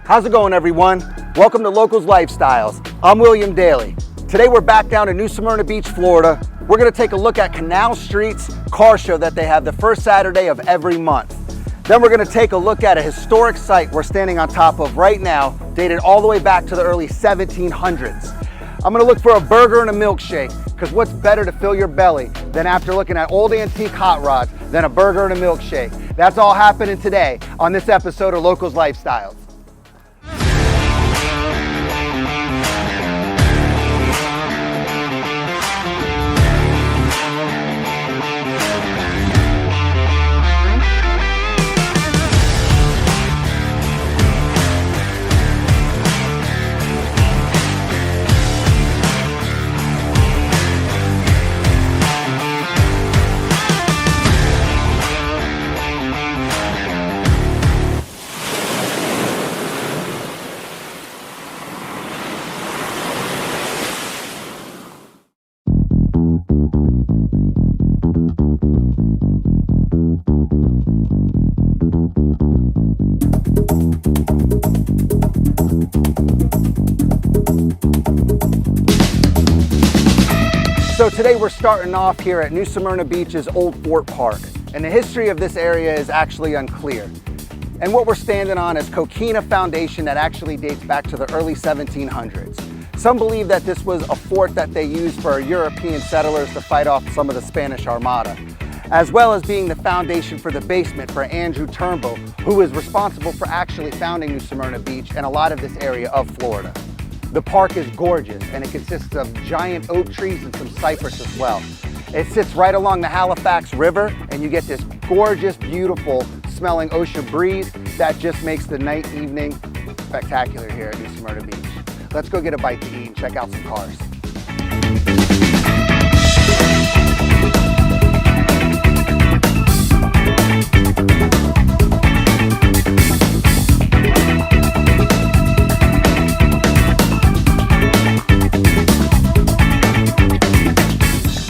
How's it going, everyone? Welcome to Locals Lifestyles. I'm William Daly. Today we're back down to New Smyrna Beach, Florida. We're gonna take a look at Canal Street's car show that they have the first Saturday of every month. Then we're gonna take a look at a historic site we're standing on top of right now, dated all the way back to the early 1700s. I'm gonna look for a burger and a milkshake, because what's better to fill your belly than after looking at old antique hot rods than a burger and a milkshake? That's all happening today on this episode of Locals Lifestyles. So today we're starting off here at New Smyrna Beach's Old Fort Park, and the history of this area is actually unclear. And what we're standing on is coquina foundation that actually dates back to the early 1700s. Some believe that this was a fort that they used for European settlers to fight off some of the Spanish Armada, as well as being the foundation for the basement for Andrew Turnbull, who is responsible for actually founding New Smyrna Beach and a lot of this area of Florida. The park is gorgeous, and it consists of giant oak trees and some cypress as well. It sits right along the Halifax River, and you get this gorgeous, beautiful smelling ocean breeze that just makes the night evening spectacular here at New Smyrna Beach. Let's go get a bite to eat and check out some cars.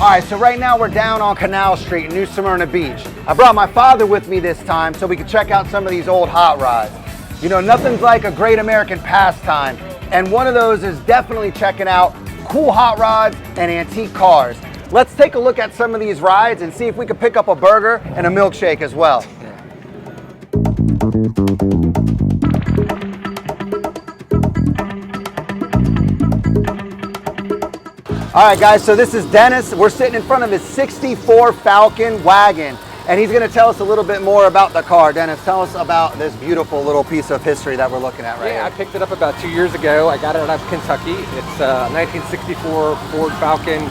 All right, so right now we're down on Canal Street in New Smyrna Beach. I brought my father with me this time so we could check out some of these old hot rods. You know, nothing's like a great American pastime, and one of those is definitely checking out cool hot rods and antique cars. Let's take a look at some of these rides and see if we can pick up a burger and a milkshake as well. All right, guys, so this is Dennis. We're sitting in front of his 64 Falcon wagon, and he's gonna tell us a little bit more about the car. Dennis, tell us about this beautiful little piece of history that we're looking at right here. I picked it up about 2 years ago. I got it out of Kentucky. It's a 1964 Ford Falcon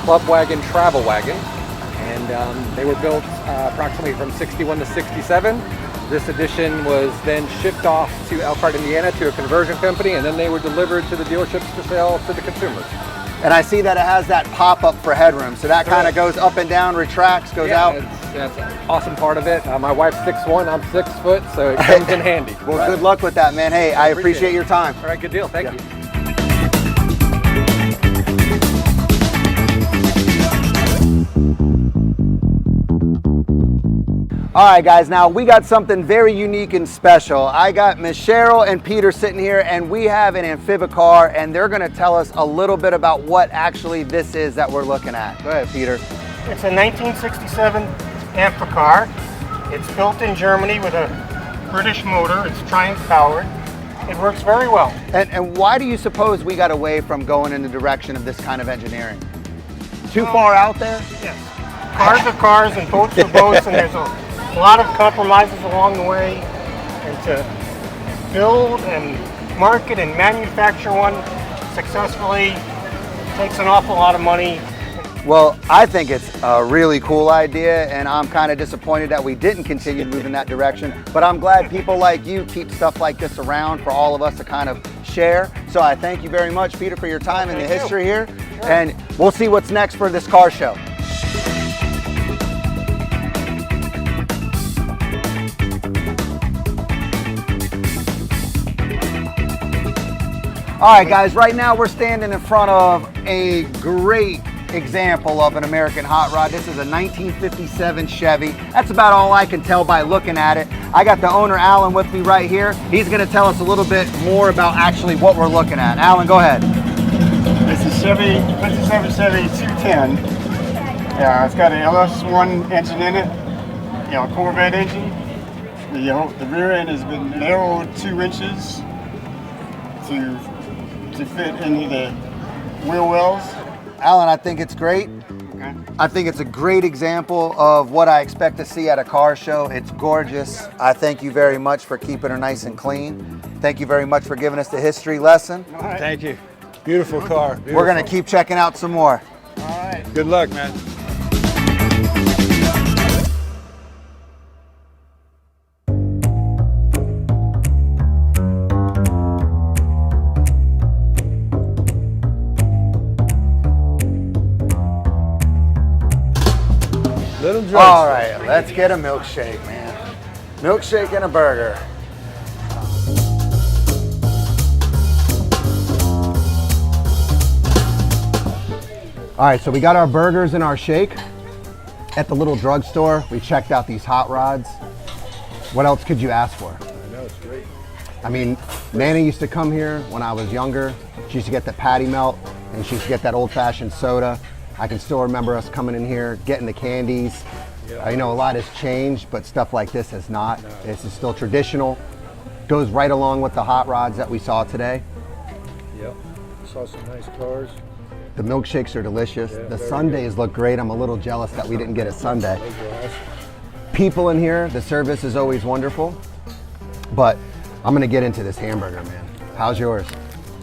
Club Wagon Travel Wagon, and they were built approximately from 61 to 67. This edition was then shipped off to Elkhart, Indiana to a conversion company, and then they were delivered to the dealerships to sell to the consumers. And I see that it has that pop-up for headroom, so that kind of goes up and down, retracts, goes out. That's an awesome part of it. My wife's 6'1", I'm 6 foot, so it comes in handy. Well, good luck with that, man. Hey, I appreciate your time. All right, good deal. Thank you. All right, guys, now we got something very unique and special. I got Miss Cheryl and Peter sitting here, and we have an amphibicar, and they're gonna tell us a little bit about what actually this is that we're looking at. Go ahead, Peter. It's a 1967 amphicar. It's built in Germany with a British motor. It's Triumph powered. It works very well. And why do you suppose we got away from going in the direction of this kind of engineering? Too far out there? Yes. Cars are cars and boats are boats, and there's a lot of compromises along the way. And to build and market and manufacture one successfully takes an awful lot of money. Well, I think it's a really cool idea, and I'm kind of disappointed that we didn't continue to move in that direction. But I'm glad people like you keep stuff like this around for all of us to kind of share. So I thank you very much, Peter, for your time and the history here. Sure. And we'll see what's next for this car show. All right, guys, right now we're standing in front of a great example of an American hot rod. This is a 1957 Chevy. That's about all I can tell by looking at it. I got the owner, Alan, with me right here. He's gonna tell us a little bit more about actually what we're looking at. Alan, go ahead. It's a Chevy, 57 Chevy 210. Yeah, it's got an LS1 engine in it, you know, Corvette engine. The rear end has been narrowed 2 inches to fit into the wheel wells. Alan, I think it's great. Okay. I think it's a great example of what I expect to see at a car show. It's gorgeous. I thank you very much for keeping her nice and clean. Thank you very much for giving us the history lesson. All right. Thank you. Beautiful car. Beautiful. We're gonna keep checking out some more. All right. Good luck, man. Little drugstore. All right, let's get a milkshake, man. Milkshake and a burger. All right, so we got our burgers and our shake at the little drugstore. We checked out these hot rods. What else could you ask for? I know, it's great. I mean, Nana used to come here when I was younger. She used to get the patty melt and she used to get that old-fashioned soda. I can still remember us coming in here, getting the candies. Yeah. I know a lot has changed, but stuff like this has not. This is still traditional. Goes right along with the hot rods that we saw today. Yep. Saw some nice cars. The milkshakes are delicious. Yeah, The very sundaes look great. I'm a little jealous that we didn't get a sundae. Those are awesome. People in here, the service is always wonderful, but I'm gonna get into this hamburger, man. How's yours?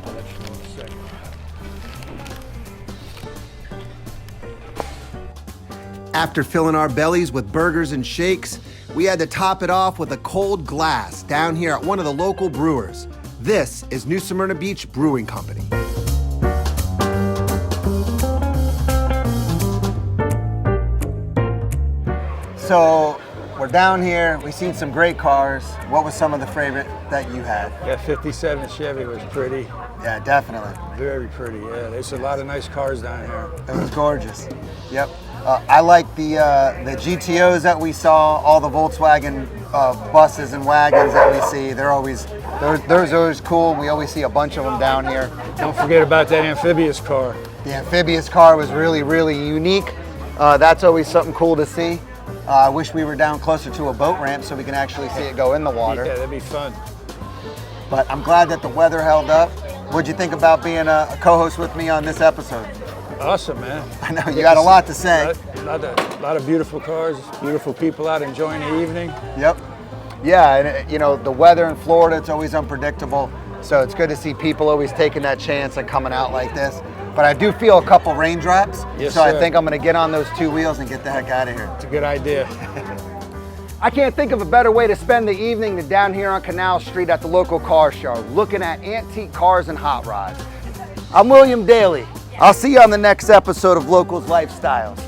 I'll let you know in a second. After filling our bellies with burgers and shakes, we had to top it off with a cold glass down here at one of the local brewers. This is New Smyrna Beach Brewing Company. So we're down here, we've seen some great cars. What was some of the favorite that you had? That 57 Chevy was pretty. Yeah, definitely. Very pretty, yeah. There's a lot of nice cars down here. It was gorgeous. Yep. I like the GTOs that we saw, all the Volkswagen buses and wagons that we see. They're always cool. We always see a bunch of them down here. Don't forget about that amphibious car. The amphibious car was really, really unique. That's always something cool to see. I wish we were down closer to a boat ramp so we can actually see it go in the water. Yeah, that'd be fun. But I'm glad that the weather held up. What'd you think about being a co-host with me on this episode? Awesome, man. I know you got a lot to say. A lot of beautiful cars, beautiful people out enjoying the evening. Yep. Yeah, and you know, the weather in Florida, it's always unpredictable. So it's good to see people always taking that chance and coming out like this. But I do feel a couple raindrops. Yes, so sir. I think I'm gonna get on those 2 wheels and get the heck out of here. It's a good idea. I can't think of a better way to spend the evening than down here on Canal Street at the local car show, looking at antique cars and hot rods. I'm William Daly. I'll see you on the next episode of Locals Lifestyles.